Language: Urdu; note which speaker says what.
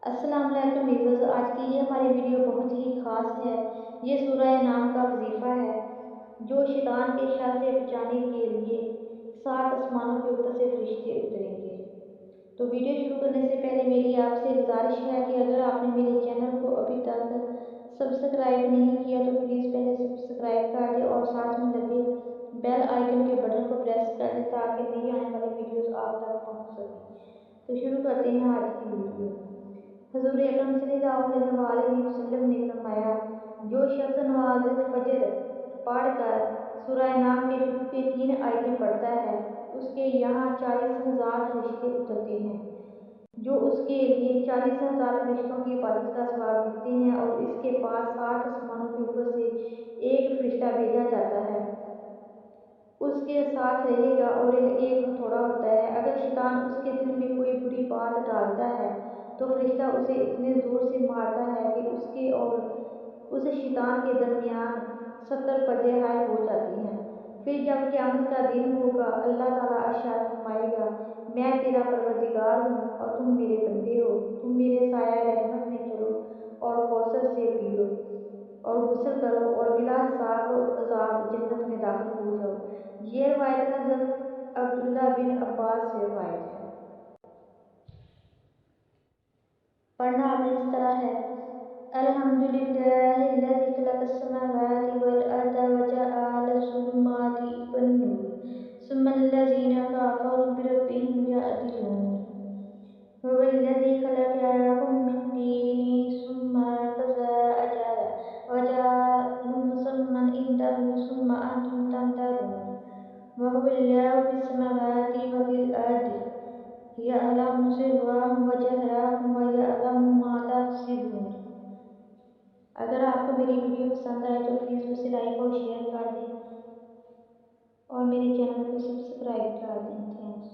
Speaker 1: السلام علیکم ویورز، آج کی یہ ہماری ویڈیو بہت ہی خاص ہے۔ یہ سورہ نام کا وظیفہ ہے جو شیطان کے شر سے بچانے کے لیے 7 آسمانوں کے اوپر سے فرشتے اتریں گے۔ تو ویڈیو شروع کرنے سے پہلے میری آپ سے گزارش ہے کہ اگر آپ نے میرے چینل کو ابھی تک سبسکرائب نہیں کیا تو پلیز پہلے سبسکرائب کر دیں اور ساتھ میں لگے بیل آئیکن کے بٹن کو پریس کر دیں تاکہ نئی آنے والی ویڈیوز آپ تک پہنچ سکیں۔ تو شروع کرتے ہیں آج کی ویڈیو۔ حضور اکرم صلی اللہ علیہ وآلہ وسلم نے فرمایا، جو شخص نماز فجر پڑھ کر سورہ نام کے شروع کے 3 آیتیں پڑھتا ہے، اس کے یہاں 40,000 فرشتے اترتے ہیں جو اس کے لیے 40,000 فرشتوں کی عبادت کا ثواب لکھتے ہیں، اور اس کے پاس 7 آسمانوں کے اوپر سے ایک فرشتہ بھیجا جاتا ہے، اس کے ساتھ رہے گا اور ایک ہتھوڑا ہوتا ہے۔ اگر شیطان اس کے دل میں کوئی بری بات ڈالتا ہے تو فرشتہ اسے اتنے زور سے مارتا ہے کہ اس کے اور اس شیطان کے درمیان 70 پردے حائل ہو جاتے ہیں۔ پھر جب قیامت کا دن ہوگا، اللہ تعالیٰ ارشاد فرمائے گا، میں تیرا پروردگار ہوں اور تم میرے بندے ہو، تم میرے سایہ رحمت میں چلو اور کوثر سے پیو اور غسل کرو اور بلا حساب عذاب جنت میں داخل ہو جاؤ۔ یہ روایت حضرت عبداللہ بن عباس سے روایت ہے۔ پڑھنا آپ نے اس طرح ہے: الحمدللہ الذی خلق السماوات والارض وجعل الظلمات والنور ثم الذین کفروا بربهم یعدلون هو الذی خلقکم من طین ثم قضى أجلا وأجل مسمى عنده ثم أنتم تمترون وهو الله في السماوات وفي الأرض يعلم سرهم وجهرهم ويعلم ما تكسبون۔ اگر آپ کو میری ویڈیو پسند آئے تو پلیز اسے لائک اور شیئر کر دیں اور میرے چینل کو سبسکرائب کر دیں۔ تھینکس۔